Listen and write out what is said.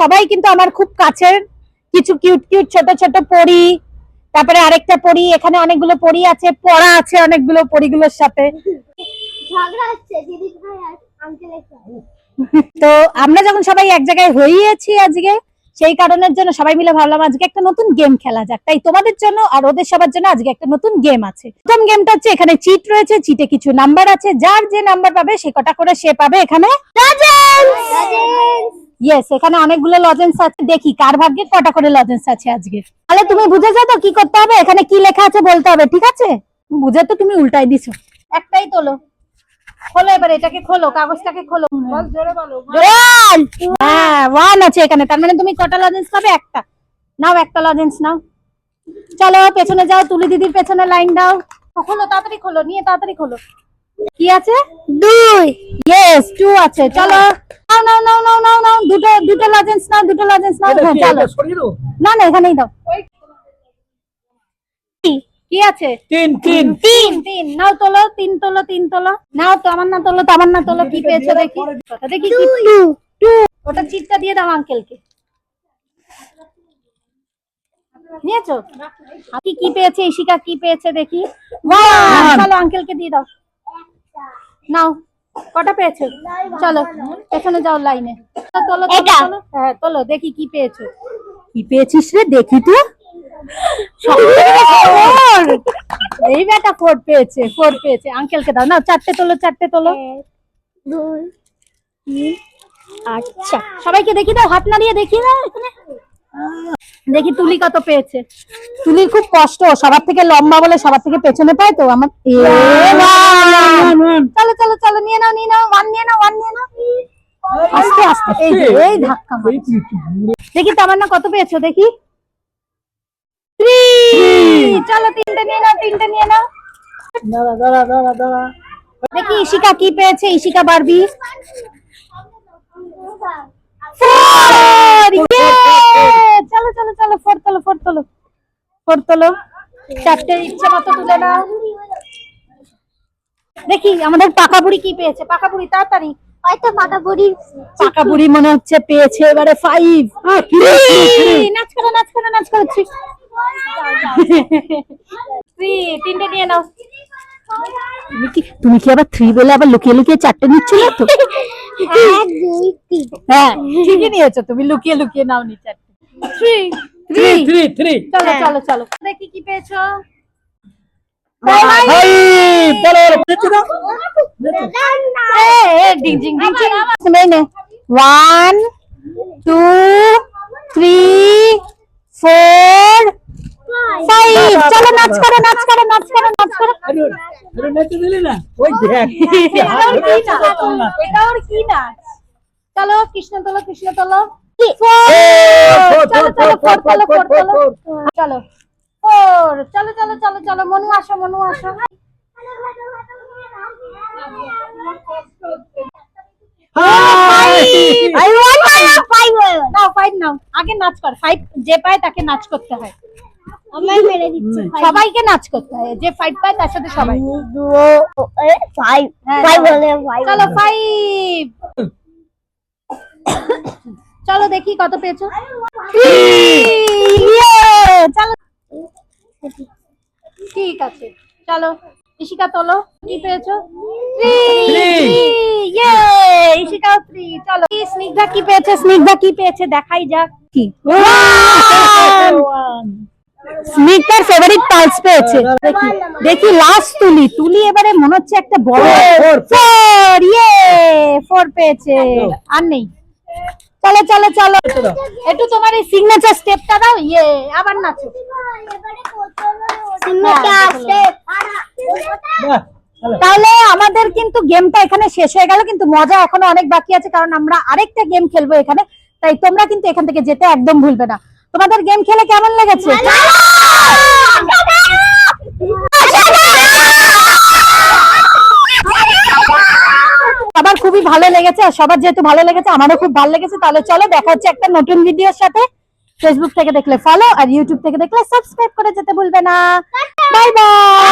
সবাই কিন্তু আমার খুব কাছের কিছু কিউট কিউট ছোট ছোট পরী। তারপরে আরেকটা পরী, এখানে অনেকগুলো পরী আছে, পড়া আছে অনেকগুলো পরীগুলোর সাথে। তো আমরা যখন সবাই এক জায়গায় হয়েছি আজকে, সেই কারণের জন্য সবাই মিলে ভাবলাম আজকে একটা নতুন গেম খেলা যাক। তাই তোমাদের জন্য আর ওদের সবার জন্য আজকে একটা নতুন গেম আছে। প্রথম গেমটা হচ্ছে, এখানে চিট রয়েছে, চিটে কিছু নাম্বার আছে, যার যে নাম্বার পাবে সে কটা করে সে পাবে এখানে ইয়েস, এখানে অনেকগুলো লজেন্স আছে। দেখি কার ভাগ্যে কটা করে লজেন্স আছে আজকে। তাহলে তুমি বুঝে যাও তো কি করতে হবে, এখানে কি লেখা আছে বলতে হবে, ঠিক আছে? বুঝে তো তুমি উল্টাই দিছো। একটাই তোলো, খোলো এবার এটাকে, খোলো কাগজটাকে খোলো। হ্যাঁ, ওয়ান আছে এখানে, তার মানে তুমি কটা লজেন্স পাবে? একটা। নাও একটা লজেন্স নাও। চলো পেছনে যাও, তুলি দিদির পেছনে লাইন দাও। খোলো তাড়াতাড়ি, খোলো নিয়ে তাড়াতাড়ি খোলো। কি আছে? 2। ইয়েস 2 আছে। চলো নাও নাও নাও নাও নাও নাও, দুটো দুটো লজেন্স নাও, দুটো লজেন্স নাও। হ্যাঁ চলো, না না এখানেই দাও। কি আছে? 3 3 নাও, তোলো 3 তোলো, 3 তোলো নাও। তামান্না তোলো, তামান্না তোলো, কি পেয়েছো দেখি, দেখি 2। ওটা চিটটা দিয়ে দাও আঙ্কেলকে। নিয়েছো? আপনি কি পেয়েছে? ইশিকা কি পেয়েছে দেখি। চলো আঙ্কেলকে দিয়ে দাও। নাও, কটা পেয়েছো? চলো এখানে যাও লাইনে। তোলো তোলো তোলো, হ্যাঁ তোলো দেখি কি পেয়েছো। কি পেয়েছিস রে দেখি তো। এই বেটা 4 পেয়েছে, 4 পেয়েছে। আঙ্কেলকে দাও। নাও 4টে তোলো, 4টে তোলো। 2 3 আচ্ছা, সবাইকে দেখি দাও, হাত নাড়িয়ে দেখি দাও এখানে। দেখি তুলি কত পেয়েছে। তুলির খুব কষ্ট, সবার থেকে লম্বা বলে সবার থেকে পেছনে পায় তো। আমার চলো চলো চলো, নিয়ে নাও নিয়ে নাও, 1 নিয়ে নাও, 1 নিয়ে নাও। আস্তে আস্তে, এই ধাক্কা মার। দেখি তামান্না কত পেয়েছো দেখি। 3। চলো 3টে নিয়ে নাও, 3টে নিয়ে নাও। দেখি ইশিকা কি পেয়েছে। ইশিকা বারবি 4। চলো চলো চলো, 4 তোলো, 4 তোলো, 4 তোলো। 4টে ইচ্ছে মতো তুলে নাও। দেখি আমাদের পাকা বুড়ি কি পেয়েছে। পাকা বুড়ি তাড়াতাড়ি। হয়তো পাকা বুড়ি মনে হচ্ছে পেয়েছে এবারে 5। নাচ করো নাচ করো নাচ করো। 3টে নিয়ে নাও। তুমি কি আবার 3 বলে আবার লুকিয়ে লুকিয়ে 4টে নিচ্ছ না তো? 1 2 3। হ্যাঁ ঠিকই নিয়েছো, তুমি লুকিয়ে লুকিয়ে নাও নি 4টে। 3। চলো চলো চলো, দেখি কি পেয়েছো। Ding ding ding ding. 1 2 3 4 5। চলো নাচ করো নাচ করো নাচ করো নাচ করো। এটা ওর কি নাচ। চলো কৃষ্ণ তোলো, কৃষ্ণ তোলো। চলো চলো 4 তোলো, 4 তোলো। চলো 4। চলো চলো চলো চলো, মনু আসো, মনু আসো। নাও 5 নাও, আগে নাচ কর। 5 যে পায় তাকে নাচ করতে হয়। সবাইকে নাচ করতে হয়, যে 5 পায় তার সাথে সবাই। চলো 5। চলো দেখি কত পেয়েছো। চলো ঠিক আছে। চলো ইশিকা তোলো, কি পেয়েছো। 3। ইশিকাও 3। চলো স্নিগ্ধা কি পেয়েছে, স্নিগ্ধা কি পেয়েছে দেখাই যাক। কি স্নিগ্ধার ফেভারিট পালস পেয়েছে। দেখি দেখি লাস্ট তুলি। তুলি এবারে মনে হচ্ছে একটা বড় 4 পেয়েছে। আর নেই। চলো চলো চলো, একটু তোমার এই সিগনেচার স্টেপটা দাও। আবার নাচো। তাহলে আমাদের কিন্তু গেমটা এখানে শেষ হয়ে গেল, কিন্তু মজা এখনো অনেক বাকি আছে, কারণ আমরা আরেকটা গেম খেলবো এখানে। তাই তোমরা কিন্তু এখান থেকে যেতে একদম ভুলবে না। তোমাদের গেম খেলে কেমন লেগেছে? সবার খুবই ভালো লেগেছে, আর সবার যেহেতু ভালো লেগেছে আমারও খুব ভালো লেগেছে। তাহলে চলো দেখা হচ্ছে একটা নতুন ভিডিওর সাথে। ফেসবুক থেকে দেখলে ফলো, আর ইউটিউব থেকে দেখলে সাবস্ক্রাইব করে যেতে ভুলবে না। Bye bye.